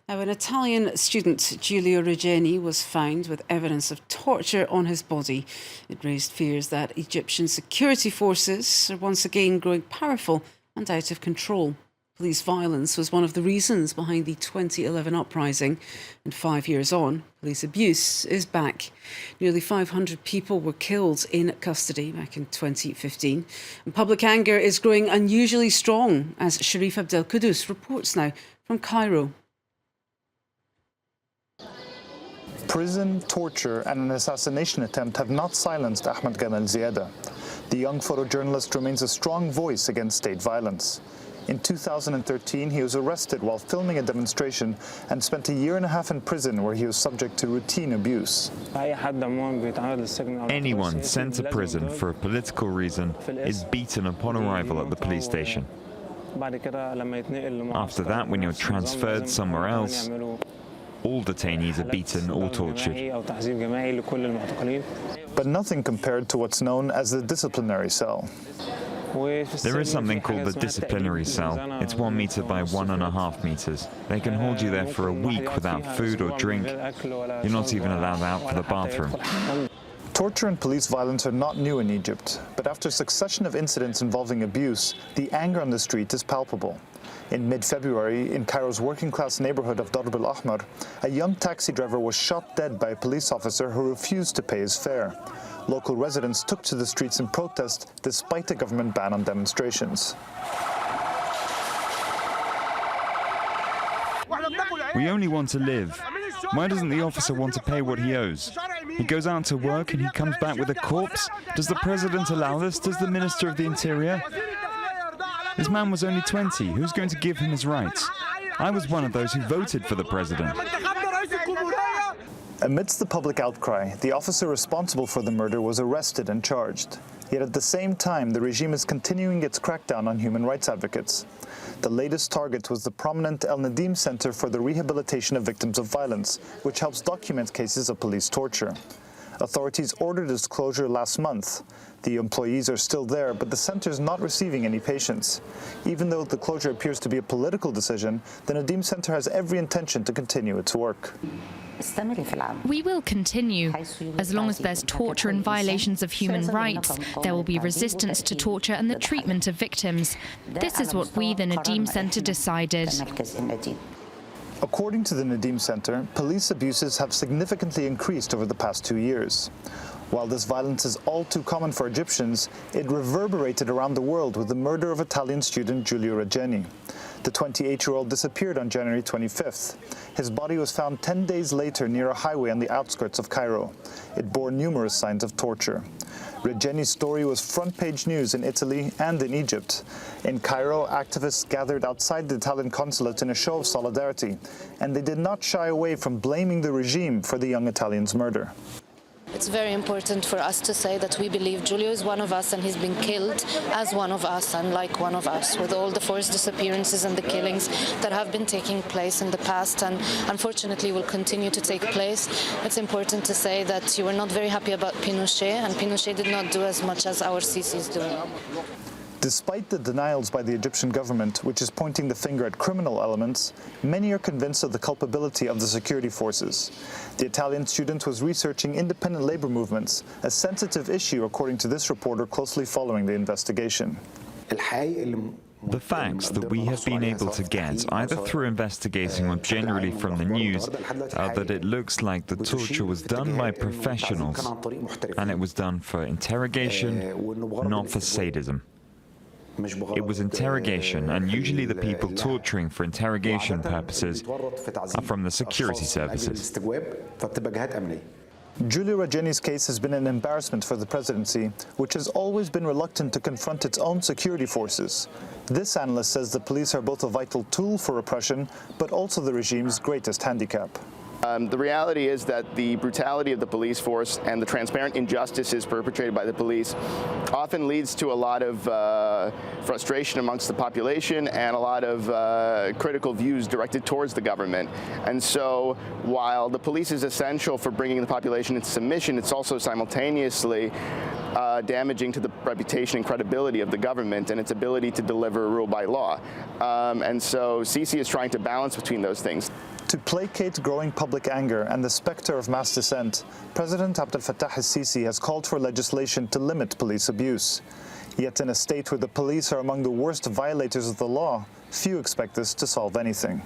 Now, an Italian student, Giulio Regeni, was found with evidence of torture on his body. It raised fears that Egyptian security forces are once again growing powerful and out of control. Police violence was one of the reasons behind the 2011 uprising, and 5 years on, police abuse is back. Nearly 500 people were killed in custody back in 2015, and public anger is growing unusually strong, as Sharif Abdel reports now from Cairo. Prison, torture and an assassination attempt have not silenced Ahmed Gamal Ziada. The young photojournalist remains a strong voice against state violence. In 2013, he was arrested while filming a demonstration and spent a year and a half in prison where he was subject to routine abuse. Anyone sent to prison for a political reason is beaten upon arrival at the police station. After that, when you're transferred somewhere else, all detainees are beaten or tortured. But nothing compared to what's known as the disciplinary cell. There is something called the disciplinary cell. It's 1 meter by 1.5 meters. They can hold you there for a week without food or drink. You're not even allowed out for the bathroom. Torture and police violence are not new in Egypt, but after a succession of incidents involving abuse, the anger on the street is palpable. In mid-February, in Cairo's working-class neighborhood of Darb al-Ahmar, a young taxi driver was shot dead by a police officer who refused to pay his fare. Local residents took to the streets in protest despite a government ban on demonstrations. We only want to live. Why doesn't the officer want to pay what he owes? He goes out to work and he comes back with a corpse? Does the president allow this? Does the Minister of the Interior? This man was only 20. Who's going to give him his rights? I was one of those who voted for the president. Amidst the public outcry, the officer responsible for the murder was arrested and charged. Yet at the same time, the regime is continuing its crackdown on human rights advocates. The latest target was the prominent Nadim Center for the Rehabilitation of Victims of Violence, which helps document cases of police torture. Authorities ordered its closure last month. The employees are still there, but the center is not receiving any patients. Even though the closure appears to be a political decision, the Nadim Center has every intention to continue its work. We will continue. As long as there's torture and violations of human rights, there will be resistance to torture and the treatment of victims. This is what we, the Nadim Center, decided. According to the Nadim Center, police abuses have significantly increased over the past 2 years. While this violence is all too common for Egyptians, it reverberated around the world with the murder of Italian student Giulio Regeni. The 28-year-old disappeared on January 25th. His body was found 10 days later near a highway on the outskirts of Cairo. It bore numerous signs of torture. Regeni's story was front-page news in Italy and in Egypt. In Cairo, activists gathered outside the Italian consulate in a show of solidarity, and they did not shy away from blaming the regime for the young Italian's murder. It's very important for us to say that we believe Giulio is one of us and he's been killed as one of us and like one of us, with all the forced disappearances and the killings that have been taking place in the past and unfortunately will continue to take place. It's important to say that you were not very happy about Pinochet, and Pinochet did not do as much as al-Sisi is doing. Despite the denials by the Egyptian government, which is pointing the finger at criminal elements, many are convinced of the culpability of the security forces. The Italian student was researching independent labor movements, a sensitive issue according to this reporter closely following the investigation. The facts that we have been able to get, either through investigating or generally from the news, are that it looks like the torture was done by professionals, and it was done for interrogation, not for sadism. It was interrogation, and usually the people torturing for interrogation purposes are from the security services. Giulio Regeni's case has been an embarrassment for the presidency, which has always been reluctant to confront its own security forces. This analyst says the police are both a vital tool for repression, but also the regime's greatest handicap. The reality is that the brutality of the police force and the transparent injustices perpetrated by the police often leads to a lot of frustration amongst the population and a lot of critical views directed towards the government. And so while the police is essential for bringing the population into submission, it's also simultaneously damaging to the reputation and credibility of the government and its ability to deliver rule by law. And so Sisi is trying to balance between those things. To placate growing public anger and the specter of mass dissent, President Abdel Fattah al-Sisi has called for legislation to limit police abuse. Yet in a state where the police are among the worst violators of the law, few expect this to solve anything.